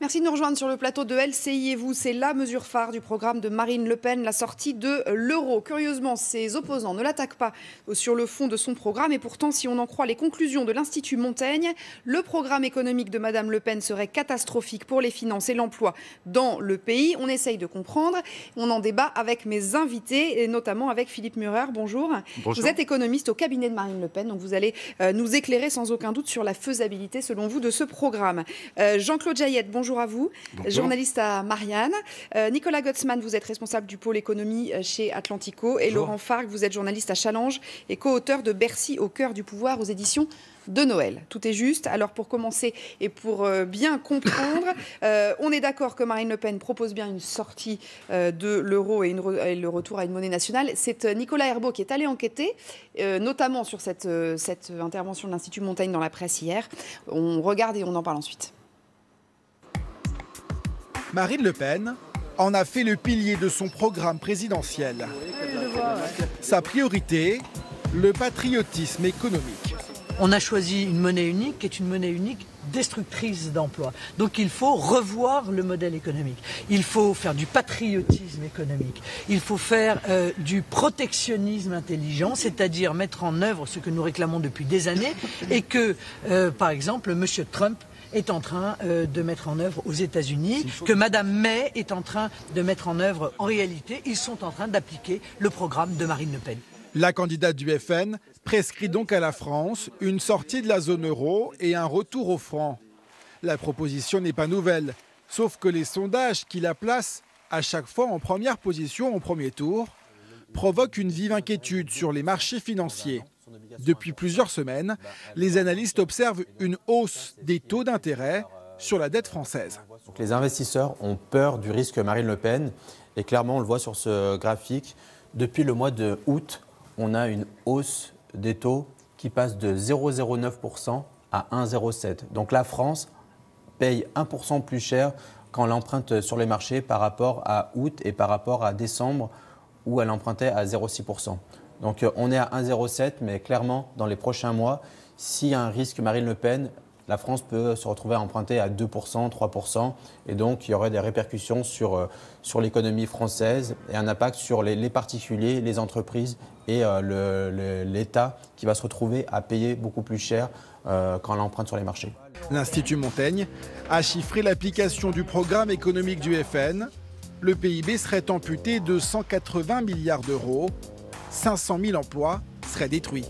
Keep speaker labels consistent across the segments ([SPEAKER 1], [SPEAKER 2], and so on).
[SPEAKER 1] Merci de nous rejoindre sur le plateau de LCI et vous. C'est la mesure phare du programme de Marine Le Pen, la sortie de l'euro. Curieusement, ses opposants ne l'attaquent pas sur le fond de son programme. Et pourtant, si on en croit les conclusions de l'Institut Montaigne, le programme économique de Madame Le Pen serait catastrophique pour les finances et l'emploi dans le pays. On essaye de comprendre. On en débat avec mes invités, et notamment avec Philippe Murer. Bonjour.
[SPEAKER 2] Bonjour.
[SPEAKER 1] Vous êtes économiste au cabinet de Marine Le Pen. Donc vous allez nous éclairer sans aucun doute sur la faisabilité, selon vous, de ce programme. Jean-Claude Jaillette, bonjour à vous. Bonjour. Journaliste à Marianne. Nicolas Gottsman, vous êtes responsable du pôle économie chez Atlantico. Et
[SPEAKER 2] Bonjour.
[SPEAKER 1] Laurent Fargue, vous êtes journaliste à Challenge et co-auteur de Bercy au cœur du pouvoir aux éditions de Noël. Tout est juste. Alors pour commencer et pour bien comprendre, on est d'accord que Marine Le Pen propose bien une sortie de l'euro et le retour à une monnaie nationale. C'est Nicolas Herbault qui est allé enquêter, notamment sur cette intervention de l'Institut Montaigne dans la presse hier. On regarde et on en parle ensuite.
[SPEAKER 3] Marine Le Pen en a fait le pilier de son programme présidentiel. Sa priorité, le patriotisme économique.
[SPEAKER 4] On a choisi une monnaie unique qui est une monnaie unique destructrice d'emplois. Donc il faut revoir le modèle économique. Il faut faire du patriotisme économique. Il faut faire du protectionnisme intelligent, c'est-à-dire mettre en œuvre ce que nous réclamons depuis des années et que, par exemple, M. Trump est en train de mettre en œuvre aux États-Unis, que Mme May est en train de mettre en œuvre. En réalité, ils sont en train d'appliquer le programme de Marine Le Pen.
[SPEAKER 3] La candidate du FN prescrit donc à la France une sortie de la zone euro et un retour au franc. La proposition n'est pas nouvelle, sauf que les sondages qui la placent à chaque fois en première position au premier tour provoquent une vive inquiétude sur les marchés financiers. Depuis plusieurs semaines, les analystes observent une hausse des taux d'intérêt sur la dette française.
[SPEAKER 5] Donc les investisseurs ont peur du risque Marine Le Pen et clairement on le voit sur ce graphique. Depuis le mois de août, on a une hausse des taux qui passe de 0,09% à 1,07%. Donc la France paye 1% plus cher quand elle emprunte sur les marchés par rapport à août et par rapport à décembre où elle empruntait à 0,6%. Donc on est à 1,07, mais clairement, dans les prochains mois, s'il y a un risque Marine Le Pen, la France peut se retrouver à emprunter à 2%, 3%. Et donc, il y aurait des répercussions sur l'économie française et un impact sur les particuliers, les entreprises et l'État qui va se retrouver à payer beaucoup plus cher quand elle emprunte sur les marchés.
[SPEAKER 3] L'Institut Montaigne a chiffré l'application du programme économique du FN. Le PIB serait amputé de 180 milliards d'euros. 500 000 emplois seraient détruits.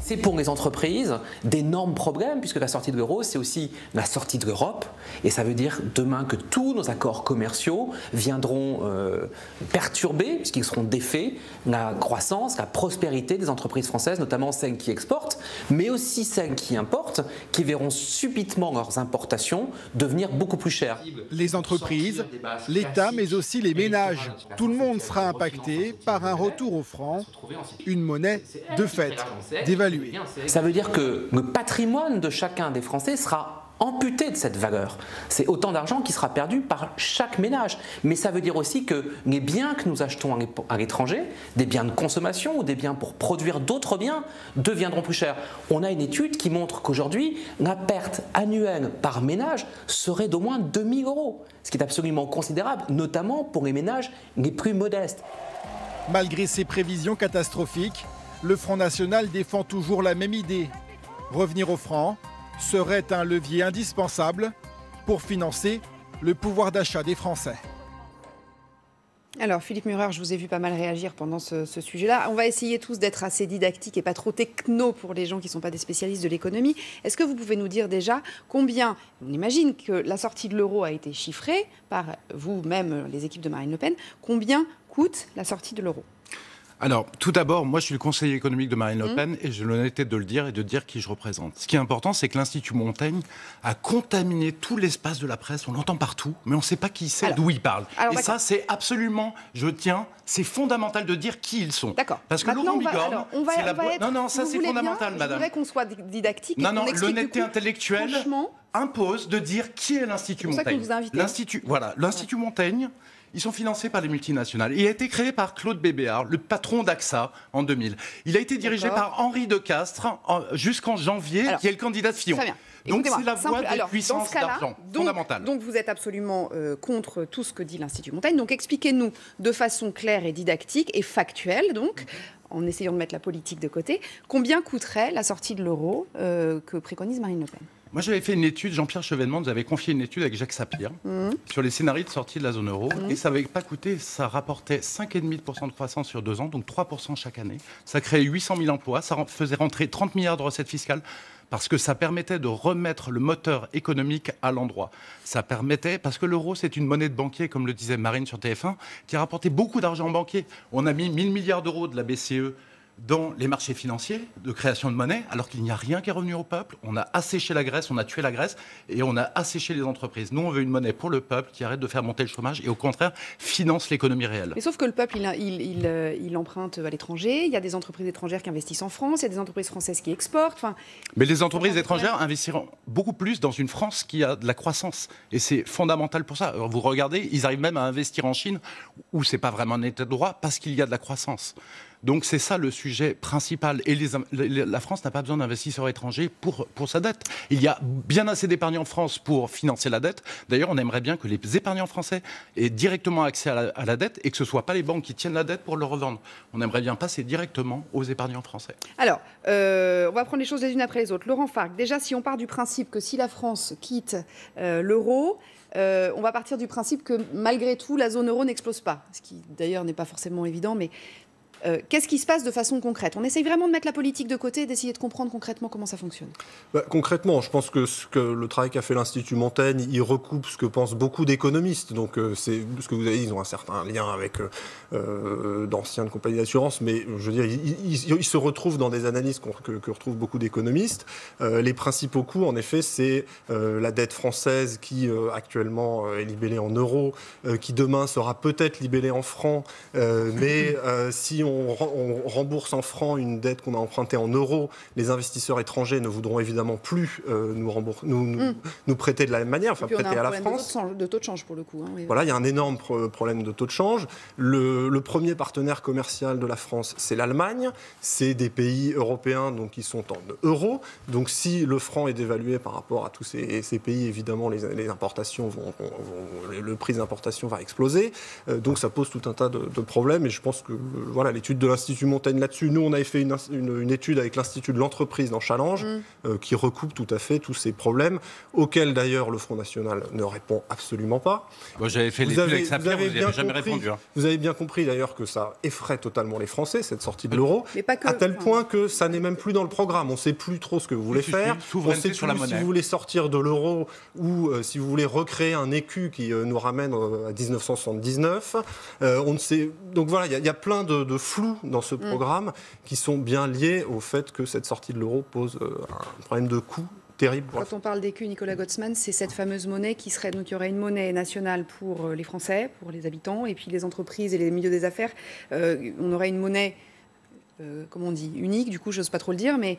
[SPEAKER 6] C'est pour les entreprises d'énormes problèmes puisque la sortie de l'euro, c'est aussi la sortie de l'Europe. Et ça veut dire demain que tous nos accords commerciaux viendront perturber, puisqu'ils seront défaits, la croissance, la prospérité des entreprises françaises, notamment celles qui exportent, mais aussi celles qui importent, qui verront subitement leurs importations devenir beaucoup plus chères.
[SPEAKER 3] Les entreprises, l'État, mais aussi les ménages. Tout le monde sera impacté par un retour au franc, une monnaie de fait dévaluée.
[SPEAKER 6] Ça veut dire que le patrimoine de chacun des Français sera amputé de cette valeur. C'est autant d'argent qui sera perdu par chaque ménage. Mais ça veut dire aussi que les biens que nous achetons à l'étranger, des biens de consommation ou des biens pour produire d'autres biens, deviendront plus chers. On a une étude qui montre qu'aujourd'hui, la perte annuelle par ménage serait d'au moins 2 000 euros, ce qui est absolument considérable, notamment pour les ménages les plus modestes.
[SPEAKER 3] Malgré ces prévisions catastrophiques, le Front National défend toujours la même idée. Revenir au franc serait un levier indispensable pour financer le pouvoir d'achat des Français.
[SPEAKER 1] Alors Philippe Murer, je vous ai vu pas mal réagir pendant ce sujet-là. On va essayer tous d'être assez didactiques et pas trop techno pour les gens qui ne sont pas des spécialistes de l'économie. Est-ce que vous pouvez nous dire déjà combien, on imagine que la sortie de l'euro a été chiffrée par vous-même, les équipes de Marine Le Pen, combien coûte la sortie de l'euro ?
[SPEAKER 2] Alors, tout d'abord, moi je suis le conseiller économique de Marine Le Pen et j'ai l'honnêteté de le dire et de dire qui je représente. Ce qui est important, c'est que l'Institut Montaigne a contaminé tout l'espace de la presse. On l'entend partout, mais on ne sait pas qui c'est, d'où il parle. Et ça, c'est absolument, c'est fondamental de dire qui ils sont.
[SPEAKER 1] D'accord.
[SPEAKER 2] Parce que Laurent Bigorne, c'est la boîte. Non, ça c'est fondamental, madame.
[SPEAKER 1] Je voudrais qu'on soit didactique.
[SPEAKER 2] Non, l'honnêteté intellectuelle impose de dire qui est l'Institut Montaigne.
[SPEAKER 1] C'est pour ça que vous invitez.
[SPEAKER 2] L'Institut Montaigne Ils sont financés par les multinationales. Il a été créé par Claude Bébéar, le patron d'AXA, en 2000. Il a été dirigé par Henri de Castres jusqu'en janvier, qui est le candidat de Fillon.
[SPEAKER 1] Très bien.
[SPEAKER 2] Donc c'est la voie des puissances d'argent fondamentale.
[SPEAKER 1] Donc vous êtes absolument contre tout ce que dit l'Institut Montaigne. Donc expliquez-nous de façon claire et didactique et factuelle, donc, en essayant de mettre la politique de côté, combien coûterait la sortie de l'euro que préconise Marine Le Pen ?
[SPEAKER 2] Moi, j'avais fait une étude, Jean-Pierre Chevènement nous avait confié une étude avec Jacques Sapir sur les scénarios de sortie de la zone euro. Et ça n'avait pas coûté, ça rapportait 5,5% de croissance sur 2 ans, donc 3% chaque année. Ça créait 800 000 emplois, ça faisait rentrer 30 milliards de recettes fiscales parce que ça permettait de remettre le moteur économique à l'endroit. Ça permettait, parce que l'euro, c'est une monnaie de banquier, comme le disait Marine sur TF1, qui a rapporté beaucoup d'argent aux banquiers. On a mis 1 000 milliards d'euros de la BCE dans les marchés financiers de création de monnaie, alors qu'il n'y a rien qui est revenu au peuple. On a asséché la Grèce, on a tué la Grèce, et on a asséché les entreprises. Nous, on veut une monnaie pour le peuple qui arrête de faire monter le chômage et au contraire, finance l'économie réelle.
[SPEAKER 1] Mais sauf que le peuple, il emprunte à l'étranger, il y a des entreprises étrangères qui investissent en France, il y a des entreprises françaises qui exportent. Enfin,
[SPEAKER 2] mais les entreprises étrangères investiront beaucoup plus dans une France qui a de la croissance. Et c'est fondamental pour ça. Alors, vous regardez, ils arrivent même à investir en Chine, où ce n'est pas vraiment un état de droit, parce qu'il y a de la croissance. Donc c'est ça le sujet principal. Et la France n'a pas besoin d'investisseurs étrangers pour sa dette. Il y a bien assez d'épargnants en France pour financer la dette. D'ailleurs, on aimerait bien que les épargnants français aient directement accès à la dette et que ce ne soit pas les banques qui tiennent la dette pour le revendre. On aimerait bien passer directement aux épargnants français.
[SPEAKER 1] Alors, on va prendre les choses les unes après les autres. Laurent Fargue, déjà, si on part du principe que si la France quitte l'euro, on va partir du principe que malgré tout, la zone euro n'explose pas. Ce qui d'ailleurs n'est pas forcément évident, mais... qu'est-ce qui se passe de façon concrète ? On essaye vraiment de mettre la politique de côté et d'essayer de comprendre concrètement comment ça fonctionne.
[SPEAKER 7] Concrètement, je pense que le travail qu'a fait l'Institut Montaigne, il recoupe ce que pensent beaucoup d'économistes. Donc, c'est ce que vous avez dit, ils ont un certain lien avec d'anciennes compagnies d'assurance, mais je veux dire, ils se retrouvent dans des analyses que retrouvent beaucoup d'économistes. Les principaux coûts, en effet, c'est la dette française qui actuellement est libellée en euros, qui demain sera peut-être libellée en francs, mais si on rembourse en francs une dette qu'on a empruntée en euros, les investisseurs étrangers ne voudront évidemment plus nous prêter de la même manière, enfin prêter à la France.
[SPEAKER 1] De taux de change pour le coup. Hein, oui.
[SPEAKER 7] Voilà, il y a un énorme problème de taux de change. Le premier partenaire commercial de la France, c'est l'Allemagne. C'est des pays européens donc, qui sont en euros. Donc si le franc est dévalué par rapport à tous ces pays, évidemment, les importations le prix des importations va exploser. Donc ça pose tout un tas de problèmes et je pense que voilà, l'étude de l'Institut Montaigne là-dessus. Nous, on avait fait une étude avec l'Institut de l'entreprise dans Challenge qui recoupe tout à fait tous ces problèmes auxquels d'ailleurs le Front National ne répond absolument pas.
[SPEAKER 2] Bon, j'avais fait l'étude avec Sapir, vous n'avez jamais répondu. Hein.
[SPEAKER 7] Vous avez bien compris d'ailleurs que ça effraie totalement les Français, cette sortie de l'euro, à tel point que ça n'est même plus dans le programme. On ne sait plus trop ce que vous voulez faire. On ne sait plus si vous voulez sortir de l'euro ou si vous voulez recréer un écu qui nous ramène à 1979. On ne sait... Donc voilà, il y a plein de flou dans ce programme qui sont bien liés au fait que cette sortie de l'euro pose un problème de coût terrible.
[SPEAKER 1] Quand on parle d'écu, Nicolas Gottsman, c'est cette fameuse monnaie qui serait... Donc il y aurait une monnaie nationale pour les Français, pour les habitants, et puis les entreprises et les milieux des affaires. On aurait une monnaie, comment on dit, unique, du coup, je n'ose pas trop le dire, mais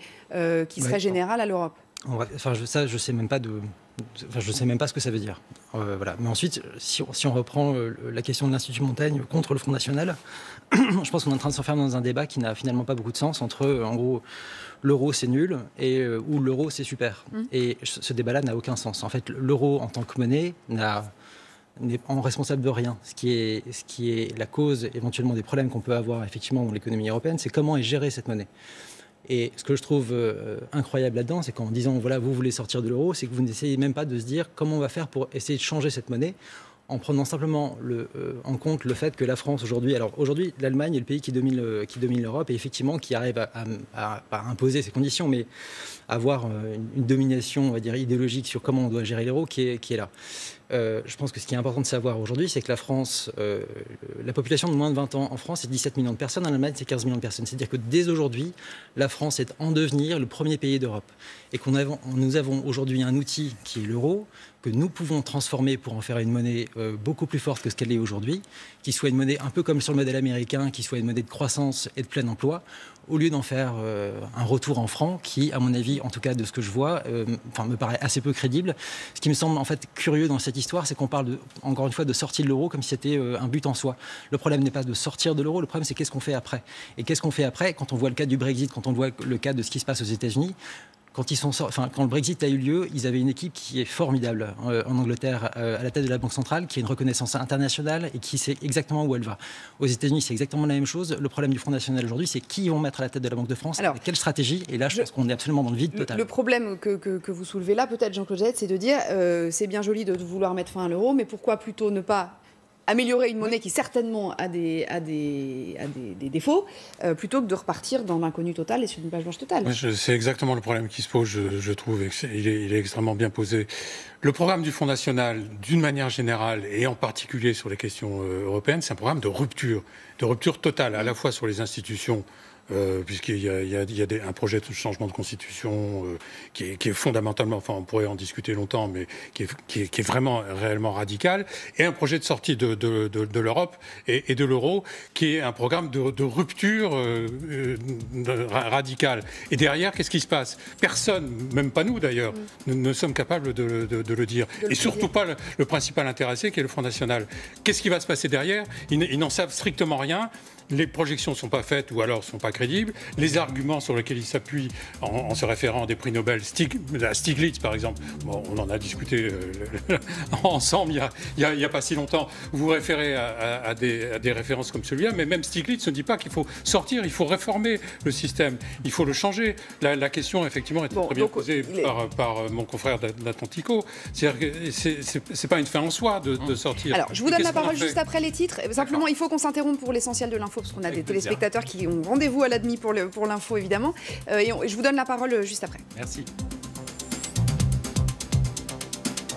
[SPEAKER 1] qui serait générale à l'Europe.
[SPEAKER 8] Enfin, ça, je sais même pas je sais même pas ce que ça veut dire. Voilà. Mais ensuite, si on reprend la question de l'Institut Montaigne contre le Front National, je pense qu'on est en train de s'enfermer dans un débat qui n'a finalement pas beaucoup de sens entre, en gros, l'euro c'est nul et ou l'euro c'est super. Et ce débat-là n'a aucun sens. En fait, l'euro en tant que monnaie n'est en responsable de rien. Ce qui est la cause éventuellement des problèmes qu'on peut avoir effectivement dans l'économie européenne, c'est comment est gérée cette monnaie. Et ce que je trouve incroyable là-dedans, c'est qu'en disant, voilà, vous voulez sortir de l'euro, c'est que vous n'essayez même pas de se dire comment on va faire pour essayer de changer cette monnaie, en prenant simplement en compte le fait que la France aujourd'hui... Alors aujourd'hui, l'Allemagne est le pays qui domine l'Europe et effectivement qui arrive à imposer ses conditions, mais à avoir une domination, on va dire, idéologique sur comment on doit gérer l'euro qui est là. Je pense que ce qui est important de savoir aujourd'hui, c'est que la France, la population de moins de 20 ans en France, c'est 17 millions de personnes, en Allemagne, c'est 15 millions de personnes. C'est-à-dire que dès aujourd'hui, la France est en devenir le premier pays d'Europe. Et nous avons aujourd'hui un outil qui est l'euro, que nous pouvons transformer pour en faire une monnaie beaucoup plus forte que ce qu'elle est aujourd'hui, qui soit une monnaie un peu comme sur le modèle américain, qui soit une monnaie de croissance et de plein emploi, au lieu d'en faire un retour en francs qui, à mon avis, en tout cas de ce que je vois, me paraît assez peu crédible. Ce qui me semble en fait curieux dans cette histoire, c'est qu'on parle encore une fois de sortie de l'euro comme si c'était un but en soi. Le problème n'est pas de sortir de l'euro, le problème c'est qu'est-ce qu'on fait après. Et qu'est-ce qu'on fait après quand on voit le cas du Brexit, quand on voit le cas de ce qui se passe aux États-Unis. Quand le Brexit a eu lieu, ils avaient une équipe qui est formidable en Angleterre, à la tête de la Banque centrale, qui a une reconnaissance internationale et qui sait exactement où elle va. Aux États-Unis, c'est exactement la même chose. Le problème du Front National aujourd'hui, c'est qui ils vont mettre à la tête de la Banque de France, avec quelle stratégie. Et là, je pense qu'on est absolument dans le vide total.
[SPEAKER 1] Le problème que vous soulevez là, peut-être Jean-Claude Jeannette, c'est de dire c'est bien joli de vouloir mettre fin à l'euro, mais pourquoi plutôt ne pas améliorer une monnaie qui certainement a des défauts, plutôt que de repartir dans l'inconnu total et sur une page blanche totale.
[SPEAKER 9] C'est exactement le problème qui se pose, je trouve. Il est extrêmement bien posé. Le programme du Front National, d'une manière générale, et en particulier sur les questions européennes, c'est un programme de rupture totale, à la fois sur les institutions, puisqu'il y a un projet de changement de constitution qui est fondamentalement, enfin on pourrait en discuter longtemps, mais qui est vraiment réellement radical, et un projet de sortie de l'Europe et de l'euro, qui est un programme de rupture radicale. Et derrière, qu'est-ce qui se passe? Personne, même pas nous d'ailleurs, ne sommes capables de le dire. Et surtout pas le principal intéressé, qui est le Front National. Qu'est-ce qui va se passer derrière? Ils n'en savent strictement rien. Les projections ne sont pas faites ou alors ne sont pas crédibles. Les arguments sur lesquels ils s'appuient en se référant à des prix Nobel, à Stiglitz par exemple, bon, on en a discuté ensemble il n'y a pas si longtemps, vous référez à des références comme celui-là, mais même Stiglitz ne dit pas qu'il faut sortir, il faut réformer le système, il faut le changer. La question effectivement était très bien posée par mon confrère d'Atlantico. C'est-à-dire que c'est pas une fin en soi de sortir. Alors
[SPEAKER 1] je vous donne la parole juste après les titres. Simplement, il faut qu'on s'interrompe pour l'essentiel de l'info, parce qu'on a des téléspectateurs qui ont rendez-vous à la demi pour l'info, évidemment. Et je vous donne la parole juste après.
[SPEAKER 2] Merci.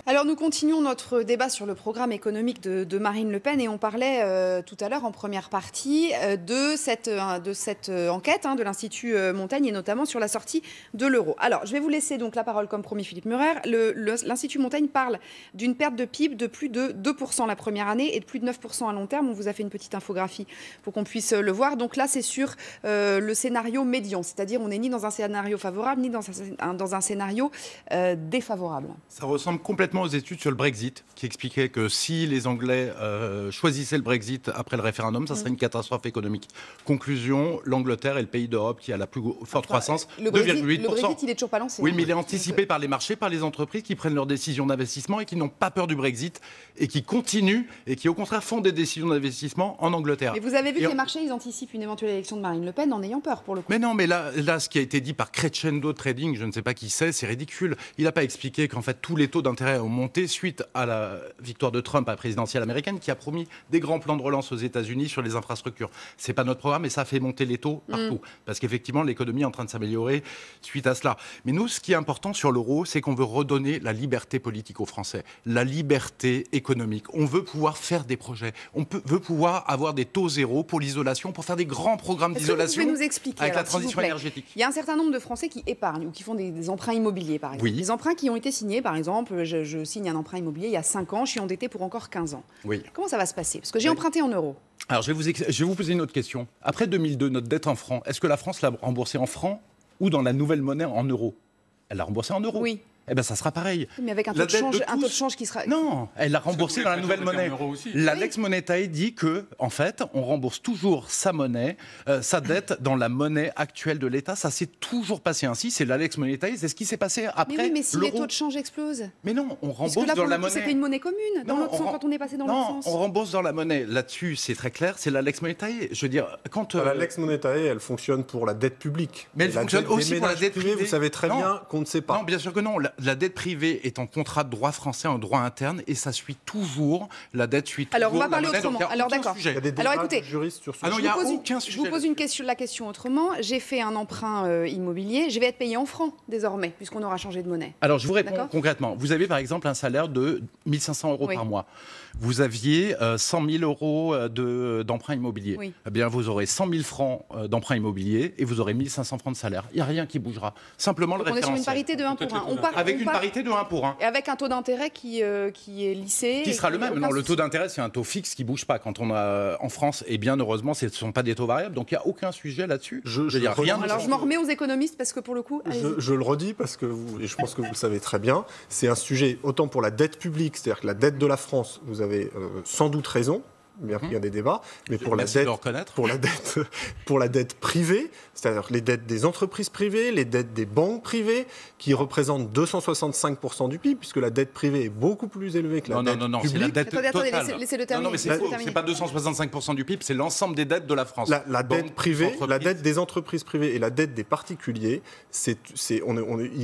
[SPEAKER 1] Alors nous continuons notre débat sur le programme économique de Marine Le Pen et on parlait tout à l'heure en première partie de cette enquête de l'Institut Montaigne et notamment sur la sortie de l'euro. Alors je vais vous laisser donc la parole comme promis Philippe Murer. L'Institut Montaigne parle d'une perte de PIB de plus de 2% la première année et de plus de 9% à long terme. On vous a fait une petite infographie pour qu'on puisse le voir. Donc là c'est sur le scénario médian, c'est-à-dire on n'est ni dans un scénario favorable ni dans un scénario défavorable.
[SPEAKER 2] Ça ressemble complètement aux études sur le Brexit, qui expliquaient que si les Anglais choisissaient le Brexit après le référendum, ça serait une catastrophe économique. Conclusion, l'Angleterre est le pays d'Europe qui a la plus forte croissance, 2,8%.
[SPEAKER 1] Le Brexit, il est toujours pas lancé.
[SPEAKER 2] Oui, mais il est anticipé par les marchés, par les entreprises qui prennent leurs décisions d'investissement et qui n'ont pas peur du Brexit et qui continuent et qui, au contraire, font des décisions d'investissement en Angleterre.
[SPEAKER 1] Mais vous avez vu que les marchés, ils anticipent une éventuelle élection de Marine Le Pen en ayant peur, pour le coup.
[SPEAKER 2] Mais non, mais là, ce qui a été dit par Crescendo Trading, je ne sais pas qui c'est ridicule. Il n'a pas expliqué qu'en fait, tous les taux d'intérêt ont monté suite à la victoire de Trump à la présidentielle américaine, qui a promis des grands plans de relance aux États-Unis sur les infrastructures. C'est pas notre programme, mais ça fait monter les taux partout. Parce qu'effectivement, l'économie est en train de s'améliorer suite à cela. Mais nous, ce qui est important sur l'euro, c'est qu'on veut redonner la liberté politique aux Français, la liberté économique. On veut pouvoir faire des projets. Veut pouvoir avoir des taux zéro pour l'isolation, pour faire des grands programmes d'isolation.
[SPEAKER 1] Vous pouvez nous expliquer,
[SPEAKER 2] avec la transition énergétique.
[SPEAKER 1] Il y a un certain nombre de Français qui épargnent ou qui font des emprunts immobiliers, par exemple. Oui. Des emprunts qui ont été signés, par exemple, je signe un emprunt immobilier il y a 5 ans, je suis endetté pour encore 15 ans. Oui. Comment ça va se passer? Parce que j'ai emprunté en euros.
[SPEAKER 2] Alors, je vais vous poser une autre question. Après 2002, notre dette en francs, est-ce que la France l'a remboursée en francs ou dans la nouvelle monnaie en euros? Elle l'a remboursée en euros. Oui. Eh bien, ça sera pareil.
[SPEAKER 1] Mais avec un taux de change qui sera...
[SPEAKER 2] Non, elle l'a remboursé dans la nouvelle monnaie. L'Alex Monetae dit que, en fait, on rembourse toujours sa monnaie, sa dette dans la monnaie actuelle de l'État. Ça s'est toujours passé ainsi. C'est l'Alex Monetae. C'est ce qui s'est passé après l'euro.
[SPEAKER 1] Mais si les taux de change explosent.
[SPEAKER 2] Mais non, on rembourse dans la monnaie.
[SPEAKER 1] C'était une monnaie commune dans l'autre sens quand on est passé dans l'autre sens.
[SPEAKER 2] Non, on rembourse dans la monnaie. Là-dessus, c'est très clair. C'est l'Alex Monetae. Je veux dire, quand
[SPEAKER 7] l'Alex Monetae, elle fonctionne pour la dette publique.
[SPEAKER 2] Mais elle fonctionne aussi pour la dette privée.
[SPEAKER 7] Vous savez très bien qu'on ne sait pas.
[SPEAKER 2] Non, bien sûr que non. La dette privée est en contrat de droit français, en droit interne, et ça suit toujours, la dette suit toujours.
[SPEAKER 1] Alors, on va parler
[SPEAKER 2] monnaie,
[SPEAKER 1] autrement. Alors, d'accord.
[SPEAKER 7] Il y a des débats de juristes sur ce sujet.
[SPEAKER 2] Ah non, il n'y a aucun sujet.
[SPEAKER 1] Je vous pose la question autrement. J'ai fait un emprunt immobilier. Je vais être payé en francs, désormais, puisqu'on aura changé de monnaie.
[SPEAKER 2] Alors, je vous réponds concrètement. Vous avez, par exemple, un salaire de 1 500 euros par mois. Vous aviez 100 000 euros d'emprunt immobilier. Oui. Eh bien, vous aurez 100 000 francs d'emprunt immobilier et vous aurez 1 500 francs de salaire. Il n'y a rien qui bougera. Simplement, le référentiel.
[SPEAKER 1] On est sur une parité de 1 pour 1.
[SPEAKER 2] avec une parité de 1 pour 1.
[SPEAKER 1] Et avec un taux d'intérêt qui est lissé.
[SPEAKER 2] Qui sera le même. Non, le taux d'intérêt, c'est un taux fixe qui ne bouge pas. Quand on a en France, et bien heureusement, ce ne sont pas des taux variables. Donc il n'y a aucun sujet là-dessus.
[SPEAKER 1] Alors je m'en remets aux économistes parce que pour le coup.
[SPEAKER 7] Je le redis parce que et je pense que vous le savez très bien, c'est un sujet autant pour la dette publique, c'est-à-dire que la dette de la France, vous avez sans doute raison. Bien qu'il y a des débats, mais pour la dette privée, c'est-à-dire les dettes des entreprises privées, les dettes des banques privées, qui représentent 265% du PIB, puisque la dette privée est beaucoup plus élevée que la dette publique.
[SPEAKER 2] C'est la dette totale.
[SPEAKER 1] Laissez-le terminer.
[SPEAKER 2] Non, mais c'est faux. C'est pas 265% du PIB, c'est l'ensemble des dettes de la France.
[SPEAKER 7] La dette privée, la dette des entreprises privées et la dette des particuliers,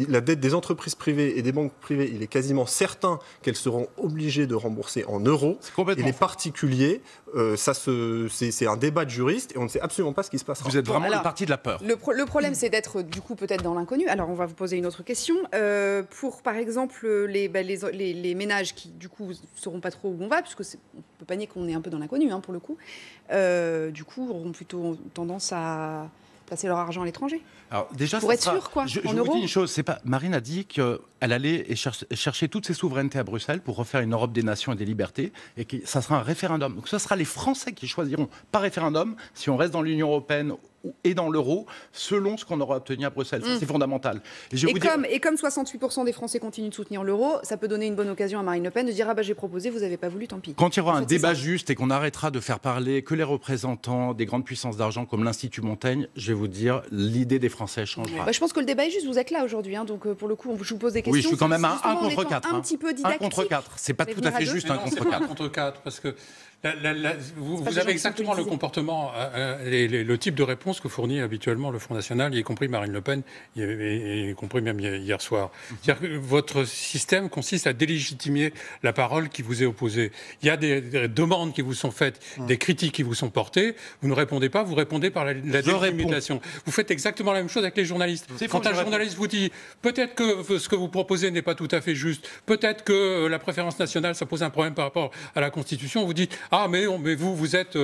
[SPEAKER 7] la dette des entreprises privées et des banques privées, il est quasiment certain qu'elles seront obligées de rembourser en euros. Et les particuliers, c'est un débat de juristes et on ne sait absolument pas ce qui se passera.
[SPEAKER 2] Vous êtes vraiment le parti de la peur.
[SPEAKER 1] Le problème, c'est d'être du coup peut-être dans l'inconnu. Alors on va vous poser une autre question. Pour par exemple les ménages qui du coup ne sauront pas trop où on va, puisque on peut pas nier qu'on est un peu dans l'inconnu pour le coup, du coup auront plutôt tendance à placer leur argent à l'étranger.
[SPEAKER 2] Alors déjà,
[SPEAKER 1] pour être sûr, quoi.
[SPEAKER 2] Je
[SPEAKER 1] en
[SPEAKER 2] vous
[SPEAKER 1] euros.
[SPEAKER 2] dis une chose, Marine a dit qu'elle allait chercher toutes ses souverainetés à Bruxelles pour refaire une Europe des nations et des libertés, et que ça sera un référendum. Donc ce sera les Français qui choisiront par référendum si on reste dans l'Union européenne et dans l'euro, selon ce qu'on aura obtenu à Bruxelles. Ça, c'est fondamental.
[SPEAKER 1] Et comme 68% des Français continuent de soutenir l'euro, ça peut donner une bonne occasion à Marine Le Pen de dire « Ah bah j'ai proposé, vous n'avez pas voulu, tant pis ».
[SPEAKER 2] Quand il y aura un débat juste et qu'on arrêtera de faire parler que les représentants des grandes puissances d'argent comme l'Institut Montaigne, je vais vous dire, l'idée des Français changera.
[SPEAKER 1] Je pense que le débat est juste, vous êtes là aujourd'hui, donc pour le coup, je vous pose des questions.
[SPEAKER 2] Oui, je suis quand même un contre 4.
[SPEAKER 1] Un petit peu didactique.
[SPEAKER 2] 1 contre 4, c'est pas tout à fait juste un contre 4.
[SPEAKER 9] Contre 4, parce que vous avez exactement le comportement, le type de réponse que fournit habituellement le Front National, y compris Marine Le Pen, y compris même hier soir. C'est-à-dire que votre système consiste à délégitimer la parole qui vous est opposée. Il y a des demandes qui vous sont faites, des critiques qui vous sont portées. Vous ne répondez pas, vous répondez par la délimitation. Vous faites exactement la même chose avec les journalistes. Quand un journaliste vous dit peut-être que ce que vous proposez n'est pas tout à fait juste, peut-être que la préférence nationale, ça pose un problème par rapport à la Constitution, vous dites ah mais vous êtes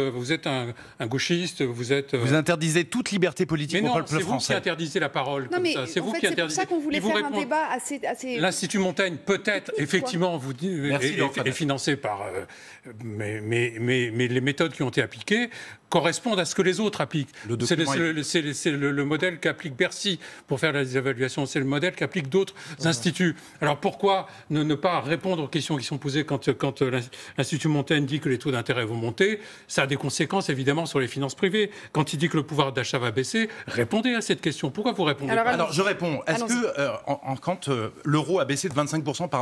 [SPEAKER 9] un gauchiste, vous êtes...
[SPEAKER 2] Vous interdisez toute liberté politique au peuple français.
[SPEAKER 9] C'est vous qui interdisez la parole comme ça.
[SPEAKER 1] C'est vous qui interdisez. C'est pour ça qu'on voulait faire un débat assez...
[SPEAKER 9] L'Institut Montaigne, peut-être, effectivement, vous dites, est financé par... mais les méthodes qui ont été appliquées correspondent à ce que les autres appliquent. C'est le modèle qu'applique Bercy pour faire les évaluations. C'est le modèle qu'appliquent d'autres instituts. Alors pourquoi ne pas répondre aux questions qui sont posées quand l'Institut Montaigne dit que les taux d'intérêt vont monter? Ça a des conséquences évidemment sur les finances privées. Quand il dit que le pouvoir d'achat va baisser, répondez à cette question. Pourquoi vous répondez pas?
[SPEAKER 2] Alors je réponds. Est-ce que quand l'euro a baissé de 25% par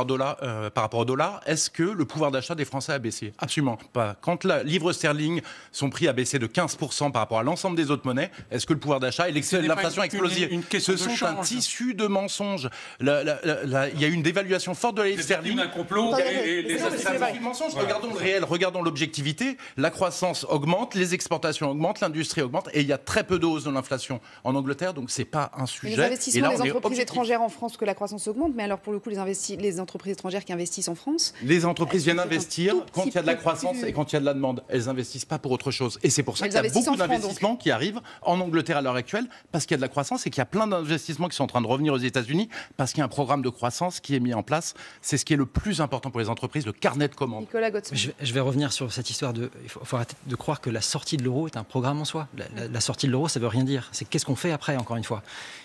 [SPEAKER 2] rapport au dollar, est-ce que le pouvoir d'achat des Français a baissé? Absolument pas. Quand la livre sterling, son prix a baissé de 15% par rapport à l'ensemble des autres monnaies, est-ce que le pouvoir d'achat et l'inflation explosive, ce sont un tissu de mensonges? Il y a eu une dévaluation forte de la livre sterling.
[SPEAKER 9] C'est un complot et les
[SPEAKER 2] mensonges. Regardons le réel, regardons l'objectivité. La croissance augmente, les exportations augmentent, l'industrie augmente, et il y a très peu de hausse de l'inflation en Angleterre, donc c'est pas un sujet.
[SPEAKER 1] Les investissements des entreprises étrangères en France, que la croissance augmente, mais alors pour le coup, les entreprises étrangères qui investissent en France...
[SPEAKER 2] Les entreprises viennent investir quand il y a de la croissance et quand il y a de la demande. Elles n'investissent pas pour autre chose. Et c'est pour ça qu'il y a beaucoup d'investissements qui arrivent en Angleterre à l'heure actuelle, parce qu'il y a de la croissance et qu'il y a plein d'investissements qui sont en train de revenir aux États-Unis, parce qu'il y a un programme de croissance qui est mis en place. C'est ce qui est le plus important pour les entreprises, le carnet de commandes.
[SPEAKER 1] Nicolas Gautsman.
[SPEAKER 8] Je vais revenir sur cette histoire de... Il faut arrêter de croire que la sortie de l'euro est un programme en soi. La sortie de l'euro, ça ne veut rien dire. C'est qu'est-ce qu'on fait après, encore une fois.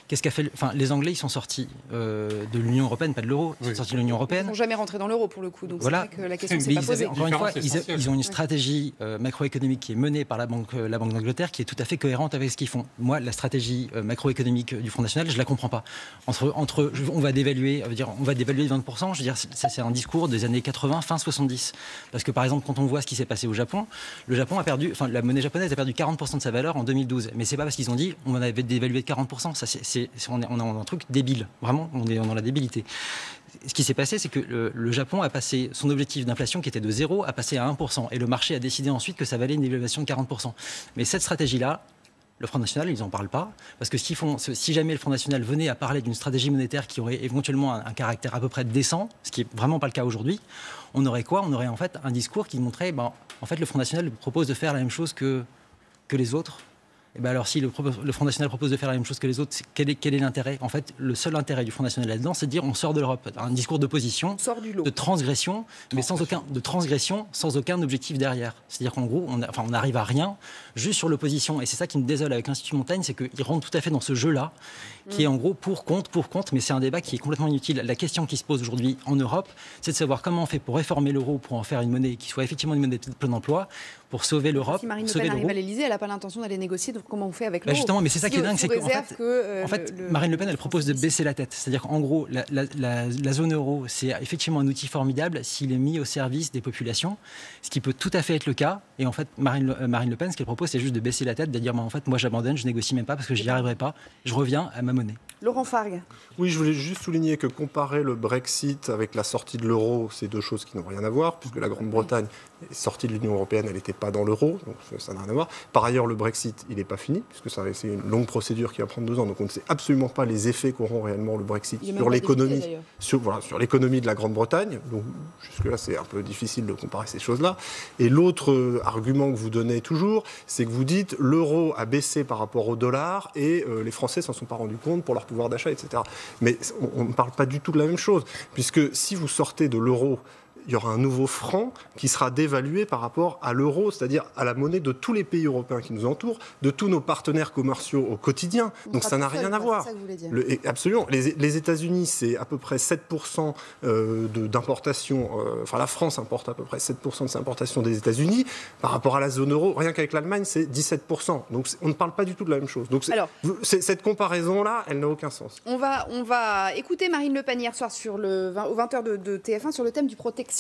[SPEAKER 8] Qu'est-ce qu'a fait... Les Anglais, ils sont sortis de l'Union européenne, pas de l'euro. Ils sont sortis de l'Union européenne.
[SPEAKER 1] Ils ne sont jamais rentrés dans l'euro, pour le coup. Donc voilà. C'est vrai que la question ne s'est pas posée.
[SPEAKER 8] Encore une fois, ils ont une stratégie macroéconomique qui est menée par la Banque d'Angleterre, qui est tout à fait cohérente avec ce qu'ils font. Moi, la stratégie macroéconomique du Front National, je ne la comprends pas. On va dévaluer, de 20%, je veux dire, ça c'est un discours des années 80, fin 70. Parce que par exemple, quand on voit ce qui s'est passé au Japon, la monnaie japonaise a perdu 40% de sa valeur en 2012. Mais c'est pas parce qu'ils ont dit on avait dévalué de 40%. Ça, on est un truc débile. Vraiment, on est dans la débilité. Ce qui s'est passé, c'est que le Japon a passé son objectif d'inflation qui était de 0 à passer à 1%. Et le marché a décidé ensuite que ça valait une évaluation de 40%. Mais cette stratégie-là, le Front National, ils n'en parlent pas. Parce que si jamais le Front National venait à parler d'une stratégie monétaire qui aurait éventuellement un caractère à peu près décent, ce qui n'est vraiment pas le cas aujourd'hui, on aurait quoi? On aurait en fait un discours qui montrait, en fait, le Front National propose de faire la même chose que les autres. Et ben alors, si le Front National propose de faire la même chose que les autres, quel est l'intérêt? En fait, le seul intérêt du Front National là-dedans, c'est de dire on sort de l'Europe. Un discours d'opposition, de transgression, mais sans aucun objectif derrière. C'est-à-dire qu'en gros, on n'arrive à rien, juste sur l'opposition. Et c'est ça qui me désole avec l'Institut Montaigne, c'est qu'il rentre tout à fait dans ce jeu-là, qui est en gros pour, contre, mais c'est un débat qui est complètement inutile. La question qui se pose aujourd'hui en Europe, c'est de savoir comment on fait pour réformer l'euro, pour en faire une monnaie qui soit effectivement une monnaie de plein emploi, pour sauver l'Europe.
[SPEAKER 1] Si Marine Le Pen arrive à l'Élysée, elle n'a pas l'intention d'aller négocier, donc comment on fait avec l'euro?
[SPEAKER 8] Justement, mais c'est ça qui est dingue, c'est qu'en fait, Marine Le Pen, elle propose de baisser la tête. C'est-à-dire qu'en gros, la zone euro, c'est effectivement un outil formidable s'il est mis au service des populations, ce qui peut tout à fait être le cas. Et en fait, Marine Le Pen, ce qu'elle propose, c'est juste de baisser la tête, de dire, en fait, moi j'abandonne, je négocie même pas parce que j'y arriverai pas, je reviens à ma monnaie.
[SPEAKER 1] Laurent Fargue.
[SPEAKER 7] Oui, je voulais juste souligner que comparer le Brexit avec la sortie de l'euro, c'est deux choses qui n'ont rien à voir, puisque la Grande-Bretagne est sortie de l'Union européenne, elle n'était pas dans l'euro, donc ça n'a rien à voir. Par ailleurs, le Brexit, il n'est pas fini, puisque c'est une longue procédure qui va prendre 2 ans, donc on ne sait absolument pas les effets qu'auront réellement le Brexit sur l'économie, sur l'économie de la Grande-Bretagne. Donc jusque-là, c'est un peu difficile de comparer ces choses-là. Et l'autre argument que vous donnez toujours, c'est que vous dites l'euro a baissé par rapport au dollar et les Français s'en sont pas rendus compte pour leur pouvoir d'achat, etc. Mais on ne parle pas du tout de la même chose, puisque si vous sortez de l'euro, il y aura un nouveau franc qui sera dévalué par rapport à l'euro, c'est-à-dire à la monnaie de tous les pays européens qui nous entourent, de tous nos partenaires commerciaux au quotidien. Donc ça n'a rien à voir. Absolument. Les États-Unis, c'est à peu près 7% d'importation. Enfin, la France importe à peu près 7% de ses importations des États-Unis. Par rapport à la zone euro, rien qu'avec l'Allemagne, c'est 17%. Donc on ne parle pas du tout de la même chose. Donc cette comparaison-là, elle n'a aucun sens.
[SPEAKER 1] On va écouter Marine Le Pen hier soir aux 20h de TF1 sur le thème du protectionnisme.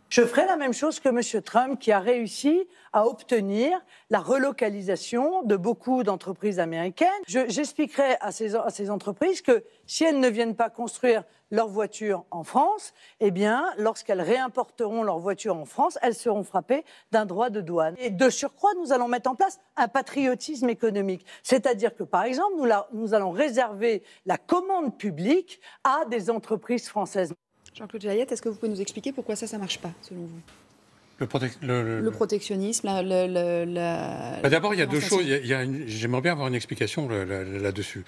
[SPEAKER 4] Je ferai la même chose que M. Trump, qui a réussi à obtenir la relocalisation de beaucoup d'entreprises américaines. J'expliquerai à ces entreprises que si elles ne viennent pas construire leurs voitures en France, eh bien, lorsqu'elles réimporteront leurs voitures en France, elles seront frappées d'un droit de douane. Et de surcroît, nous allons mettre en place un patriotisme économique. C'est-à-dire que, par exemple, nous allons réserver la commande publique à des entreprises françaises.
[SPEAKER 1] Jean-Claude Jayette, est-ce que vous pouvez nous expliquer pourquoi ça ne marche pas, selon vous? Le protectionnisme,
[SPEAKER 9] D'abord, il y a 2 choses. J'aimerais bien avoir une explication là-dessus.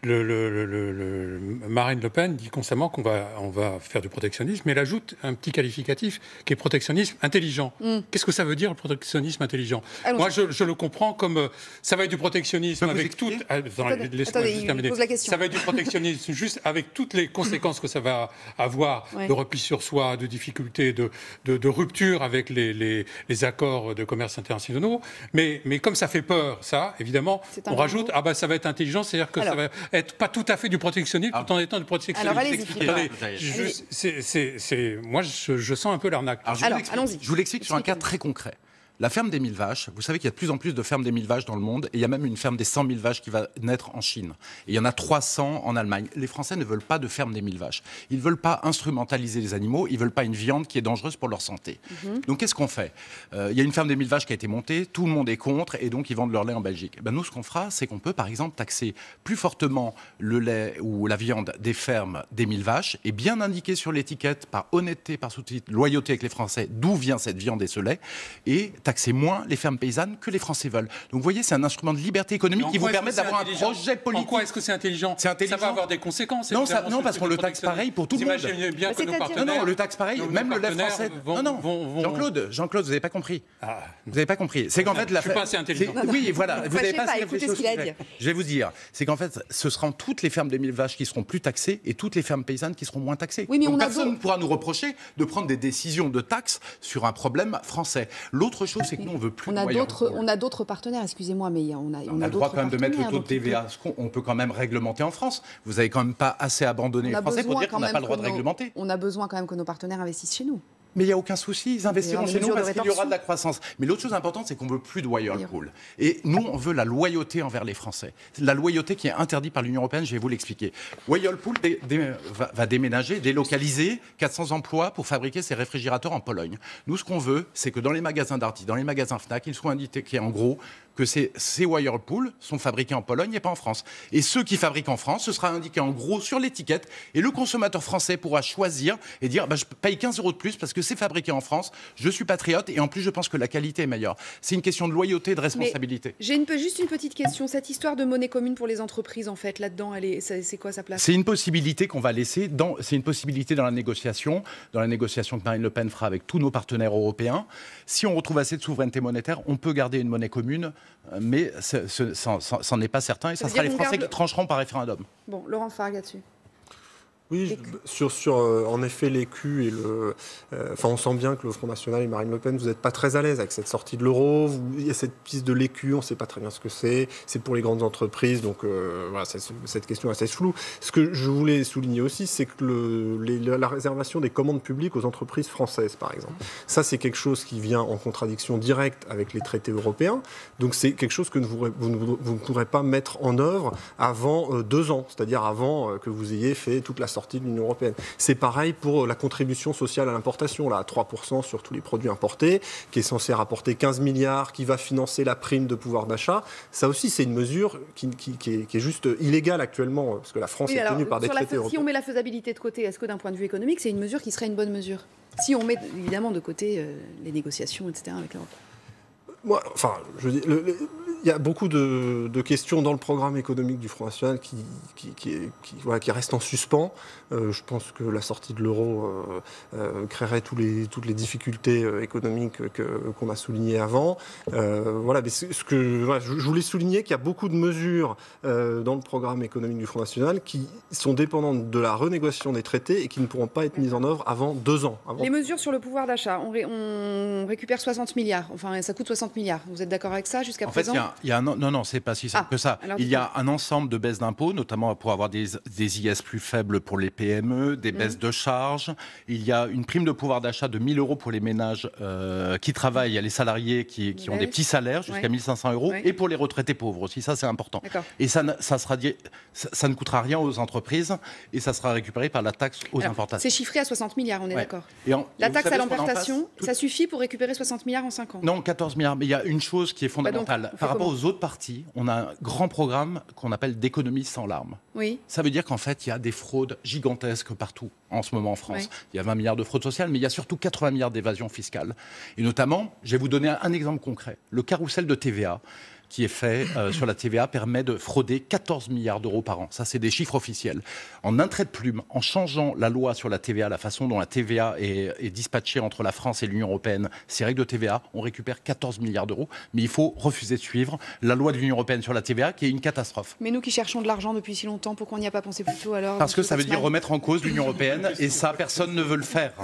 [SPEAKER 9] Marine Le Pen dit constamment qu'on va faire du protectionnisme, mais elle ajoute un petit qualificatif qui est protectionnisme intelligent. Qu'est-ce que ça veut dire, le protectionnisme intelligent? Moi, je le comprends comme ça va être du protectionnisme avec tout. Ça va être du protectionnisme juste avec toutes les conséquences que ça va avoir, de repli sur soi, de difficultés, de rupture avec les accords de commerce internationaux. Mais comme ça fait peur, ça, évidemment, on rajoute ça va être intelligent, c'est-à-dire que ça va être pas tout à fait du protectionnisme tout en étant du protectionnisme.
[SPEAKER 1] Alors allez-y.
[SPEAKER 9] Moi, je sens un peu l'arnaque.
[SPEAKER 1] Allons-y.
[SPEAKER 2] Je vous l'explique sur un cas très concret. La ferme des 1000 vaches, vous savez qu'il y a de plus en plus de fermes des 1000 vaches dans le monde, et il y a même une ferme des 100 000 vaches qui va naître en Chine. Et il y en a 300 en Allemagne. Les Français ne veulent pas de ferme des 1000 vaches. Ils ne veulent pas instrumentaliser les animaux, ils ne veulent pas une viande qui est dangereuse pour leur santé. Donc qu'est-ce qu'on fait? Il y a une ferme des 1000 vaches qui a été montée, tout le monde est contre, et donc ils vendent leur lait en Belgique. Nous, ce qu'on fera, c'est qu'on peut par exemple taxer plus fortement le lait ou la viande des fermes des 1000 vaches, et bien indiquer sur l'étiquette, par honnêteté, par sous-titre, loyauté avec les Français, d'où vient cette viande et ce lait, et taxer moins les fermes paysannes que les Français veulent. Donc vous voyez, c'est un instrument de liberté économique qui vous permet d'avoir un projet politique.
[SPEAKER 9] En quoi est-ce que c'est intelligent? Ça va avoir des conséquences.
[SPEAKER 2] Non, parce qu'on le taxe pareil pour tout le monde.
[SPEAKER 9] Imaginez bien que nos partenaires...
[SPEAKER 2] Non, on le taxe pareil, même le lait français. Jean-Claude, vous n'avez pas compris. Vous n'avez pas compris. C'est qu'en fait... Je
[SPEAKER 9] ne suis pas assez intelligent.
[SPEAKER 2] Oui, voilà. Vous n'avez pas assez
[SPEAKER 1] réfléchi ce qu'il a dit.
[SPEAKER 2] Je vais vous dire, c'est qu'en fait, ce seront toutes les fermes des 1000 vaches qui seront plus taxées et toutes les fermes paysannes qui seront moins taxées.
[SPEAKER 1] Oui, mais
[SPEAKER 2] donc personne ne pourra nous reprocher de prendre des décisions de taxes sur un problème français. L'autre chose, c'est que nous, on veut plus...
[SPEAKER 1] On a d'autres partenaires, excusez-moi, mais on a
[SPEAKER 2] le droit quand même de mettre le taux de TVA. On peut quand même réglementer en France. Vous n'avez quand même pas assez abandonné les Français pour dire qu'on n'a pas le droit de réglementer.
[SPEAKER 1] On a besoin quand même que nos partenaires investissent chez nous.
[SPEAKER 2] Mais il n'y a aucun souci, ils investiront chez nous parce qu'il y aura de la croissance. Mais l'autre chose importante, c'est qu'on ne veut plus de Whirlpool. Et nous, on veut la loyauté envers les Français. La loyauté qui est interdite par l'Union européenne, je vais vous l'expliquer. Whirlpool va déménager, délocaliser 400 emplois pour fabriquer ses réfrigérateurs en Pologne. Nous, ce qu'on veut, c'est que dans les magasins Darty, dans les magasins Fnac, ils soient indiqués en gros que ces Whirlpool sont fabriqués en Pologne et pas en France. Et ceux qui fabriquent en France, ce sera indiqué en gros sur l'étiquette et le consommateur français pourra choisir et dire je paye 15 € de plus parce que c'est fabriqué en France, je suis patriote et en plus je pense que la qualité est meilleure. C'est une question de loyauté et de responsabilité.
[SPEAKER 1] Mais j'ai juste une petite question. Cette histoire de monnaie commune pour les entreprises, en fait, là-dedans, c'est quoi sa place?
[SPEAKER 2] C'est une possibilité qu'on va laisser, c'est une possibilité dans la négociation que Marine Le Pen fera avec tous nos partenaires européens. Si on retrouve assez de souveraineté monétaire, on peut garder une monnaie commune, mais c'en est pas certain et ça sera les Français qui trancheront par référendum.
[SPEAKER 1] Bon, Laurent Fargue là-dessus.
[SPEAKER 7] Oui, sur en effet l'écu et on sent bien que le Front National et Marine Le Pen, vous n'êtes pas très à l'aise avec cette sortie de l'euro. Il y a cette piste de l'écu, on ne sait pas très bien ce que c'est. C'est pour les grandes entreprises, donc voilà, cette question est assez floue. Ce que je voulais souligner aussi, c'est que la réservation des commandes publiques aux entreprises françaises, par exemple, ça c'est quelque chose qui vient en contradiction directe avec les traités européens. Donc c'est quelque chose que vous ne pourrez pas mettre en œuvre avant 2 ans, c'est-à-dire avant que vous ayez fait toute la sortie de l'Union européenne. C'est pareil pour la contribution sociale à l'importation, là, à 3% sur tous les produits importés, qui est censé rapporter 15 milliards, qui va financer la prime de pouvoir d'achat. Ça aussi, c'est une mesure qui est juste illégale actuellement, parce que la France est tenue par des traités européens.
[SPEAKER 1] Si on met la faisabilité de côté, est-ce que d'un point de vue économique, c'est une mesure qui serait une bonne mesure? Si on met évidemment de côté les négociations, etc., avec l'Europe.
[SPEAKER 7] Moi, enfin, je veux dire, il y a beaucoup de questions dans le programme économique du Front National qui restent en suspens. Je pense que la sortie de l'euro créerait toutes les difficultés économiques qu'on a soulignées avant. Mais je voulais souligner qu'il y a beaucoup de mesures dans le programme économique du Front National qui sont dépendantes de la renégociation des traités et qui ne pourront pas être mises en œuvre avant 2 ans.
[SPEAKER 1] Les mesures sur le pouvoir d'achat, on récupère 60 milliards. Enfin, ça coûte 60 milliards. Vous êtes d'accord avec ça jusqu'à présent?
[SPEAKER 2] Non, c'est pas si simple que ça. Il y a un ensemble de baisses d'impôts, notamment pour avoir des IS plus faibles pour les PME, des baisses de charges. Il y a une prime de pouvoir d'achat de 1 000 € pour les ménages qui travaillent. Il y a les salariés qui ont des petits salaires jusqu'à 1 500 €. Et pour les retraités pauvres aussi, ça c'est important. Et ça ne coûtera rien aux entreprises et ça sera récupéré par la taxe aux importations.
[SPEAKER 1] C'est chiffré à 60 milliards, on est d'accord. La taxe à l'importation, ça suffit pour récupérer 60 milliards en 5 ans?
[SPEAKER 2] Non, 14 milliards. Mais il y a une chose qui est fondamentale. Par rapport aux autres partis, on a un grand programme qu'on appelle d'économie sans larmes.
[SPEAKER 1] Oui.
[SPEAKER 2] Ça veut dire qu'en fait, il y a des fraudes gigantesques partout en ce moment en France. Oui. Il y a 20 milliards de fraude sociale, mais il y a surtout 80 milliards d'évasion fiscale. Et notamment, je vais vous donner un exemple concret. Le carrousel de TVA qui est fait sur la TVA permet de frauder 14 milliards d'euros par an. Ça, c'est des chiffres officiels. En un trait de plume, en changeant la loi sur la TVA, la façon dont la TVA est dispatchée entre la France et l'Union européenne, ces règles de TVA, on récupère 14 milliards d'euros. Mais il faut refuser de suivre la loi de l'Union européenne sur la TVA, qui est une catastrophe.
[SPEAKER 1] Mais nous qui cherchons de l'argent depuis si longtemps, pourquoi on n'y a pas pensé plus tôt alors?
[SPEAKER 2] Parce que ça veut dire remettre en cause l'Union européenne, et ça, personne ne veut le faire.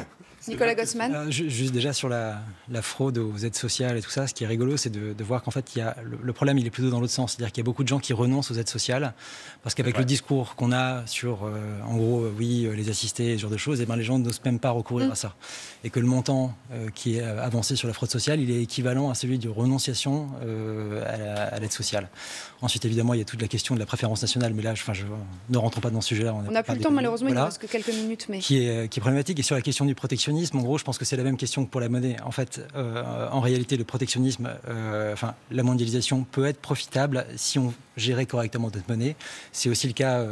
[SPEAKER 1] Nicolas Gossman.
[SPEAKER 8] Juste déjà sur la fraude aux aides sociales et tout ça, ce qui est rigolo, c'est de voir qu'en fait, le problème, il est plutôt dans l'autre sens. C'est-à-dire qu'il y a beaucoup de gens qui renoncent aux aides sociales parce qu'avec le discours qu'on a sur, en gros, les assistés, ce genre de choses, les gens n'osent même pas recourir à ça. Et que le montant qui est avancé sur la fraude sociale, il est équivalent à celui de renonciation à l'aide sociale. Ensuite, évidemment, il y a toute la question de la préférence nationale, mais là, je ne rentrons pas dans ce sujet-là.
[SPEAKER 1] On n'a plus le temps, malheureusement, il ne reste que quelques minutes. Mais...
[SPEAKER 8] Qui est problématique. Et sur la question du protectionnisme, en gros, je pense que c'est la même question que pour la monnaie. En fait, en réalité, le protectionnisme, la mondialisation peut être profitable si on gérait correctement notre monnaie. C'est aussi le cas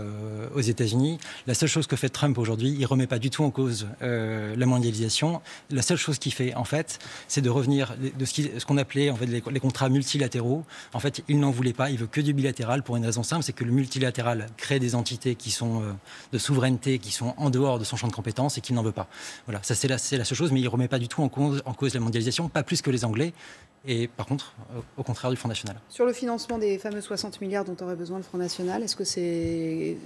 [SPEAKER 8] aux États-Unis. La seule chose que fait Trump aujourd'hui, il ne remet pas du tout en cause la mondialisation. La seule chose qu'il fait, en fait, c'est de revenir de ce qu'on appelait en fait, les contrats multilatéraux. En fait, il n'en voulait pas. Il veut que du bilatéral pour une raison simple, c'est que le multilatéral crée des entités qui sont de souveraineté, qui sont en dehors de son champ de compétences et qu'il n'en veut pas. Voilà, ça c'est la seule chose, mais il ne remet pas du tout en cause la mondialisation, pas plus que les Anglais. Et par contre, au contraire du Front National.
[SPEAKER 1] Sur le financement des fameux 60 milliards dont aurait besoin le Front National, est-ce que c'est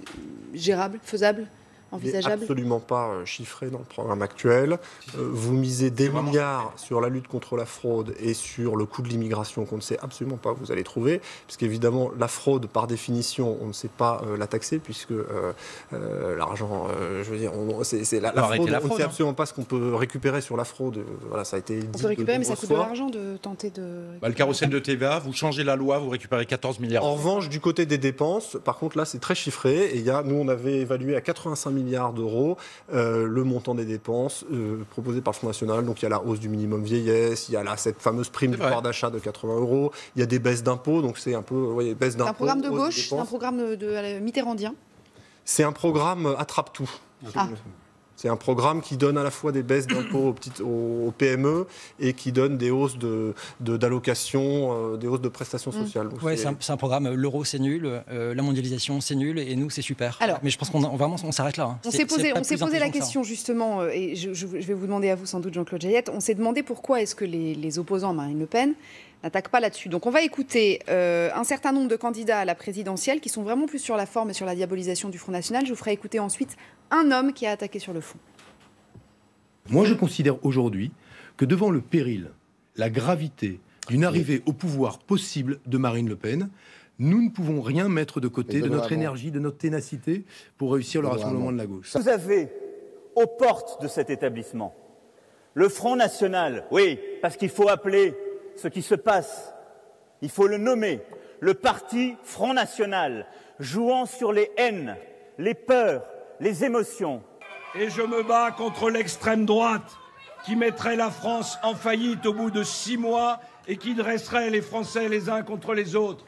[SPEAKER 1] gérable, faisable, envisageable?
[SPEAKER 7] Absolument pas chiffré dans le programme actuel. Vous misez des milliards sur la lutte contre la fraude et sur le coût de l'immigration qu'on ne sait absolument pas où vous allez trouver, puisqu'évidemment la fraude par définition on ne sait pas la taxer puisque l'argent, je veux dire, la fraude, on ne sait absolument pas ce qu'on peut récupérer sur la fraude. Voilà, ça a été dit.
[SPEAKER 1] On peut récupérer, mais ça coûte de l'argent de tenter de.
[SPEAKER 2] Le carrousel de TVA, vous changez la loi, vous récupérez 14 milliards.
[SPEAKER 7] En revanche, du côté des dépenses, par contre là c'est très chiffré et nous on avait évalué à 85 milliards d'euros le montant des dépenses proposées par le Front National. Donc il y a la hausse du minimum vieillesse, il y a cette fameuse prime du pouvoir d'achat de 80 €, il y a des baisses d'impôts, donc c'est un peu baisse d'impôts.
[SPEAKER 1] C'est un programme de gauche, c'est un programme de mitterrandien. C'est
[SPEAKER 7] un programme attrape-tout. C'est un programme qui donne à la fois des baisses d'impôts aux PME et qui donne des hausses d'allocations, des hausses de prestations sociales.
[SPEAKER 8] Oui, c'est un programme, l'euro c'est nul, la mondialisation c'est nul et nous c'est super. Alors, mais je pense qu'on s'arrête là.
[SPEAKER 1] On s'est posé la question justement, et je vais vous demander à vous sans doute Jean-Claude Jayette, on s'est demandé pourquoi est-ce que les opposants à Marine Le Pen n'attaquent pas là-dessus. Donc on va écouter un certain nombre de candidats à la présidentielle qui sont vraiment plus sur la forme et sur la diabolisation du Front National. Je vous ferai écouter ensuite un homme qui a attaqué sur le fond.
[SPEAKER 10] Moi, je considère aujourd'hui que devant le péril, la gravité d'une arrivée au pouvoir possible de Marine Le Pen, nous ne pouvons rien mettre de côté de notre énergie, de notre ténacité pour réussir le rassemblement de la gauche.
[SPEAKER 11] Vous avez aux portes de cet établissement le Front National, oui, parce qu'il faut appeler ce qui se passe, il faut le nommer, le parti Front National, jouant sur les haines, les peurs, les émotions.
[SPEAKER 12] Et je me bats contre l'extrême droite qui mettrait la France en faillite au bout de 6 mois et qui dresserait les Français les uns contre les autres.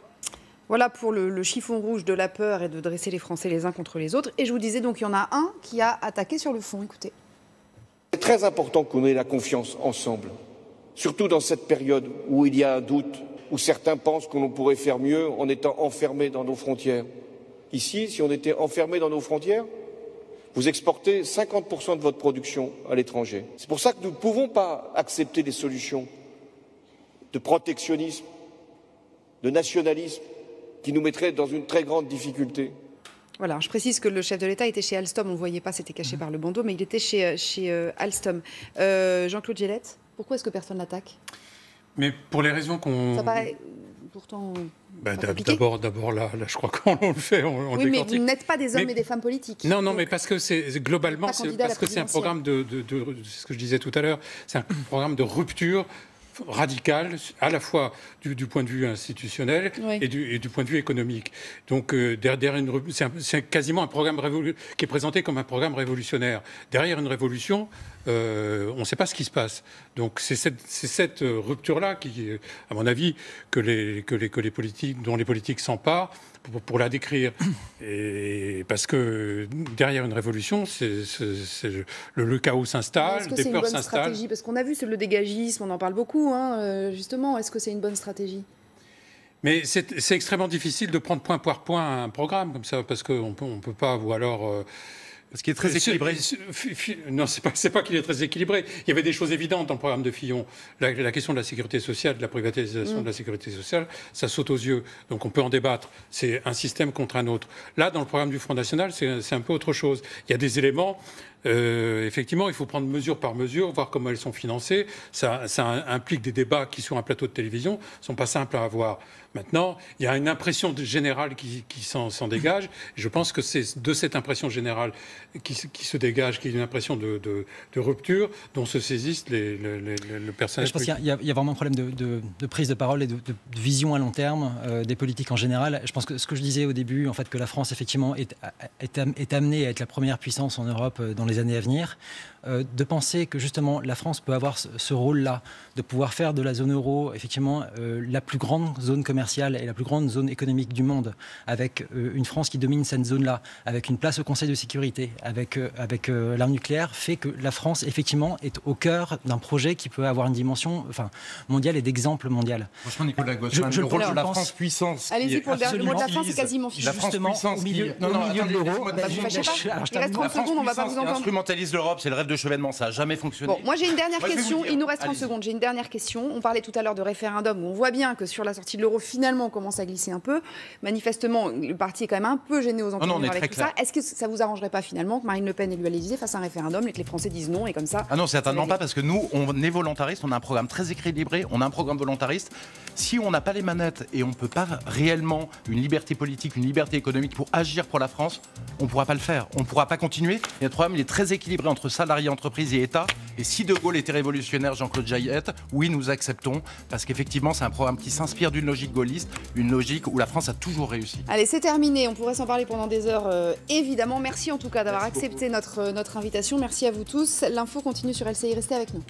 [SPEAKER 1] Voilà pour le chiffon rouge de la peur et de dresser les Français les uns contre les autres. Et je vous disais donc, il y en a un qui a attaqué sur le fond. Écoutez.
[SPEAKER 13] C'est très important qu'on ait la confiance ensemble, surtout dans cette période où il y a un doute, où certains pensent qu'on pourrait faire mieux en étant enfermés dans nos frontières. Ici, si on était enfermés dans nos frontières, vous exportez 50% de votre production à l'étranger. C'est pour ça que nous ne pouvons pas accepter des solutions de protectionnisme, de nationalisme, qui nous mettraient dans une très grande difficulté.
[SPEAKER 1] Voilà, je précise que le chef de l'État était chez Alstom, on ne le voyait pas, c'était caché par le bandeau, mais il était chez Alstom. Jean-Claude Jayette, pourquoi est-ce que personne l'attaque ?
[SPEAKER 9] Mais pour les raisons qu'on...
[SPEAKER 1] Ça paraît pourtant...
[SPEAKER 9] D'abord là, je crois qu'on le fait.
[SPEAKER 1] Oui, mais vous n'êtes pas des hommes et des femmes politiques.
[SPEAKER 9] Non, mais parce que c'est globalement, parce que c'est un programme de ce que je disais tout à l'heure, c'est un programme de rupture radicale, à la fois du point de vue institutionnel et du point de vue économique. Donc derrière c'est quasiment un programme qui est présenté comme un programme révolutionnaire. Derrière une révolution, on ne sait pas ce qui se passe. Donc c'est cette rupture-là qui, à mon avis, dont les politiques s'emparent pour la décrire. Et parce que derrière une révolution, le chaos s'installe, des peurs s'installent. Est-ce que c'est une bonne stratégie ?
[SPEAKER 1] Parce qu'on a vu le dégagisme, on en parle beaucoup, justement. Est-ce que c'est une bonne stratégie ?
[SPEAKER 9] Mais c'est extrêmement difficile de prendre point par point un programme comme ça, parce qu'on ne peut pas, ou alors...
[SPEAKER 2] Ce qui est très équilibré.
[SPEAKER 9] Non, c'est pas qu'il est très équilibré. Il y avait des choses évidentes dans le programme de Fillon. La question de la sécurité sociale, de la privatisation de la sécurité sociale, ça saute aux yeux. Donc on peut en débattre. C'est un système contre un autre. Là, dans le programme du Front National, c'est un peu autre chose. Il y a des éléments... effectivement, il faut prendre mesure par mesure, voir comment elles sont financées. Ça implique des débats qui, sur un plateau de télévision, ne sont pas simples à avoir. Maintenant, il y a une impression générale qui s'en dégage. Je pense que c'est de cette impression générale qui se dégage, qui est une impression de rupture, dont se saisissent le personnage.
[SPEAKER 8] Je pense qu'il y a vraiment un problème de prise de parole et de vision à long terme des politiques en général. Je pense que ce que je disais au début, en fait, que la France, effectivement, est amenée à être la première puissance en Europe dans les années à venir, de penser que justement la France peut avoir ce rôle-là, de pouvoir faire de la zone euro effectivement la plus grande zone commerciale et la plus grande zone économique du monde, avec une France qui domine cette zone-là, avec une place au Conseil de sécurité, avec l'arme nucléaire, fait que la France effectivement est au cœur d'un projet qui peut avoir une dimension mondiale et d'exemple mondial.
[SPEAKER 2] Franchement, Nicolas Gosselin, le rôle de la France puissance.
[SPEAKER 1] Allez-y, pour le mot de la fin, c'est quasiment fini.
[SPEAKER 2] La France puissance au milieu de l'euro.
[SPEAKER 1] Il reste 30 secondes, on ne va pas vous entendre.
[SPEAKER 2] Instrumentalise l'Europe, c'est le rêve de Chevènement, ça n'a jamais fonctionné.
[SPEAKER 1] Bon, moi j'ai une dernière question, il nous reste 30 secondes. J'ai une dernière question. On parlait tout à l'heure de référendum où on voit bien que sur la sortie de l'euro, finalement, on commence à glisser un peu. Manifestement, le parti est quand même un peu gêné aux entours avec tout ça. Est-ce que ça vous arrangerait pas finalement que Marine Le Pen élue à l'Élysée fasse un référendum et que les Français disent non et comme ça?
[SPEAKER 2] Ah non, certainement pas, parce que nous, on est volontariste, on a un programme très équilibré, on a un programme volontariste. Si on n'a pas les manettes et on ne peut pas réellement une liberté politique, une liberté économique pour agir pour la France, on ne pourra pas le faire. On ne pourra pas continuer. Et notre programme, il est très équilibré entre salariés, entreprises et État. Et si De Gaulle était révolutionnaire, Jean-Claude Jaillette, oui, nous acceptons, parce qu'effectivement, c'est un programme qui s'inspire d'une logique gaulliste, une logique où la France a toujours réussi.
[SPEAKER 1] Allez, c'est terminé. On pourrait s'en parler pendant des heures, évidemment. Merci en tout cas d'avoir accepté notre invitation. Merci à vous tous. L'info continue sur LCI. Restez avec nous.